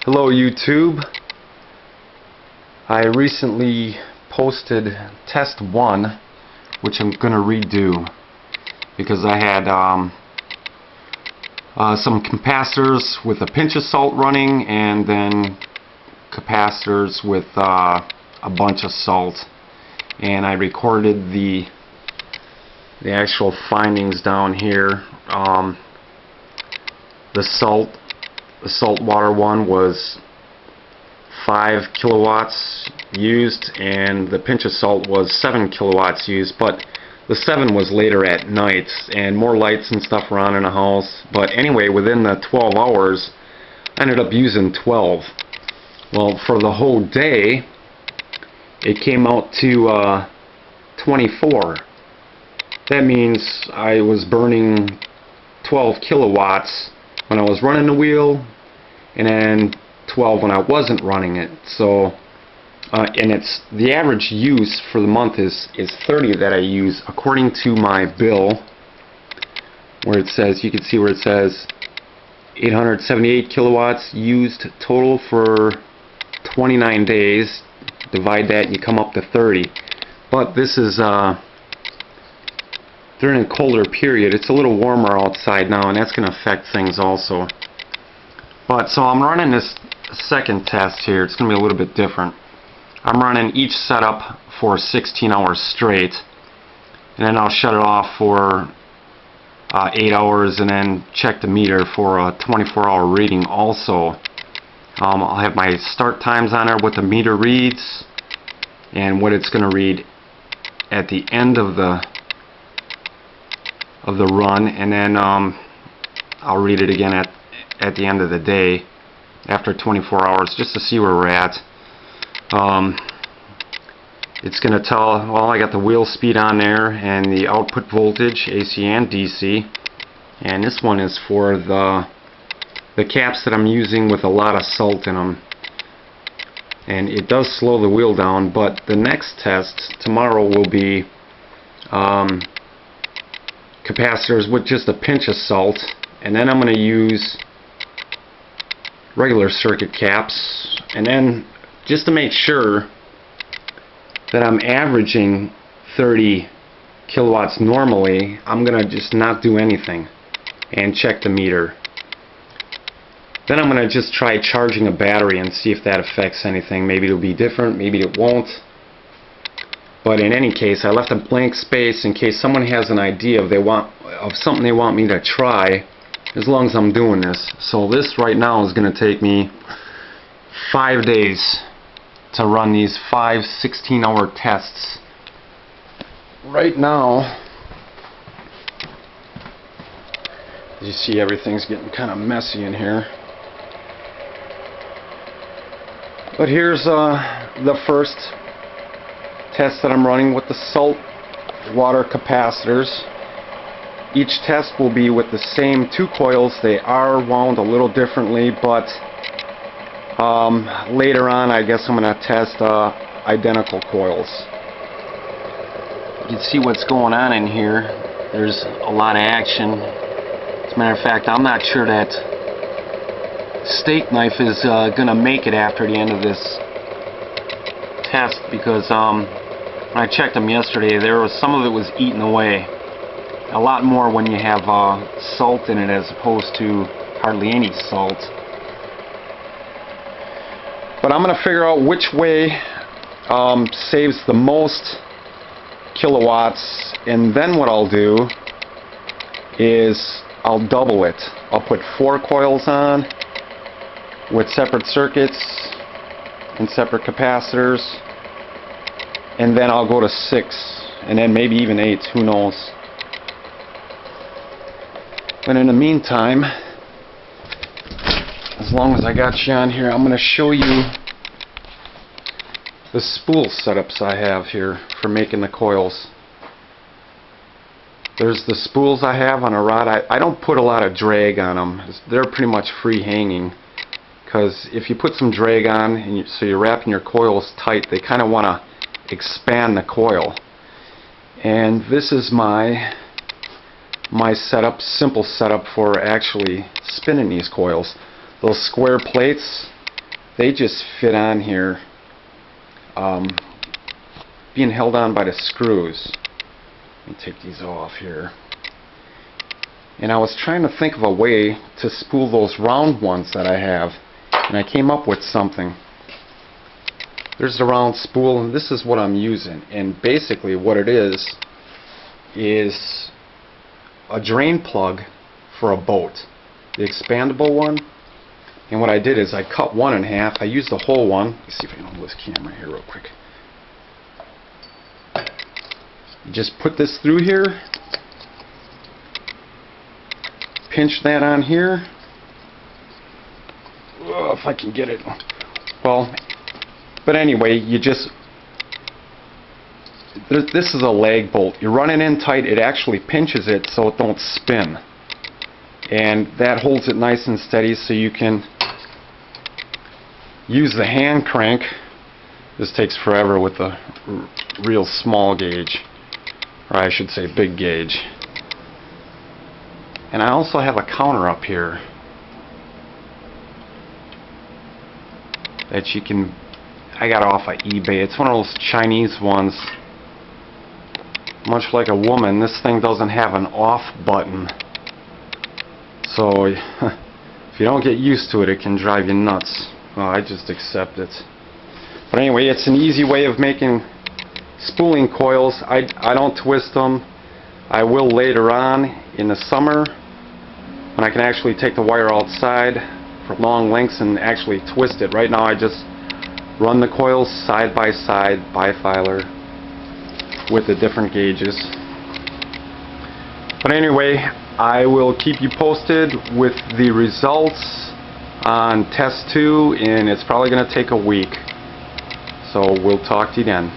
Hello YouTube. I recently posted test 1, which I'm going to redo because I had some capacitors with a pinch of salt running and then capacitors with a bunch of salt, and I recorded the actual findings down here. The salt water one was 5 kilowatts used, and the pinch of salt was 7 kilowatts used, but the 7 was later at night and more lights and stuff were on in the house. But anyway, within the 12 hours I ended up using 12. Well, for the whole day it came out to 24. That means I was burning 12 kilowatts when I was running the wheel, and then 12 when I wasn't running it. So and it's the average use for the month is 30 that I use according to my bill, where it says, you can see where it says 878 kilowatts used total for 29 days. Divide that and you come up to 30. But this is during a colder period. It's a little warmer outside now, and that's going to affect things also. But so I'm running this second test here. It's going to be a little bit different. I'm running each setup for 16 hours straight, and then I'll shut it off for 8 hours and then check the meter for a 24-hour reading also. I'll have my start times on there, what the meter reads, and what it's going to read at the end of the run, and then I'll read it again at the end of the day after 24 hours just to see where we're at. It's going to tell, well, I got the wheel speed on there and the output voltage, AC and DC, and this one is for the caps that I'm using with a lot of salt in them, and it does slow the wheel down. But the next test tomorrow will be capacitors with just a pinch of salt, and then I'm going to use regular circuit caps, and then just to make sure that I'm averaging 30 kilowatts normally, I'm going to just not do anything and check the meter. Then I'm going to just try charging a battery and see if that affects anything. Maybe it'll be different, maybe it won't. But in any case, I left a blank space in case someone has an idea of something they want me to try, as long as I'm doing this. So this right now is going to take me 5 days to run these 5 16-hour tests. Right now, as you see, everything's getting kind of messy in here. But here's the first test that I'm running with the salt water capacitors. Each test will be with the same 2 coils. They are wound a little differently, but later on I guess I'm going to test identical coils. You can see what's going on in here. There's a lot of action. As a matter of fact, I'm not sure that steak knife is going to make it after the end of this test, because when I checked them yesterday, some of it was eaten away. A lot more when you have salt in it as opposed to hardly any salt. But I'm going to figure out which way saves the most kilowatts, and then what I'll do is I'll double it. I'll put 4 coils on with separate circuits and separate capacitors, and then I'll go to 6, and then maybe even 8, who knows. But in the meantime, as long as I got you on here, I'm going to show you the spool setups I have here for making the coils. There's the spools I have on a rod. I don't put a lot of drag on them. They're pretty much free hanging, because if you put some drag on and so you're wrapping your coils tight, they kind of want to expand the coil. And this is my setup, simple setup for actually spinning these coils. Those square plates they just fit on here, being held on by the screws. Let me take these off here. And I was trying to think of a way to spool those round ones that I have, and I came up with something. There's the round spool, and this is what I'm using. And basically what it is a drain plug for a boat, the expandable one. And what I did is I cut one in half. I used the whole one. Let's see if I can hold this camera here real quick. You just put this through here, pinch that on here. Oh, if I can get it. Well, but anyway, you just, this is a lag bolt. You run it in tight, it actually pinches it so it don't spin. And that holds it nice and steady so you can use the hand crank. This takes forever with a real small gauge, or I should say big gauge. And I also have a counter up here that you can, I got off of eBay. It's one of those Chinese ones. Much like a woman, this thing doesn't have an off button. So if you don't get used to it, it can drive you nuts. Well, I just accept it. But anyway, it's an easy way of making spooling coils. I don't twist them. I will later on in the summer when I can actually take the wire outside for long lengths and actually twist it. Right now I just run the coils side by side, bifilar, with the different gauges. But anyway, I will keep you posted with the results on test 2, and it's probably going to take a week. So we'll talk to you then.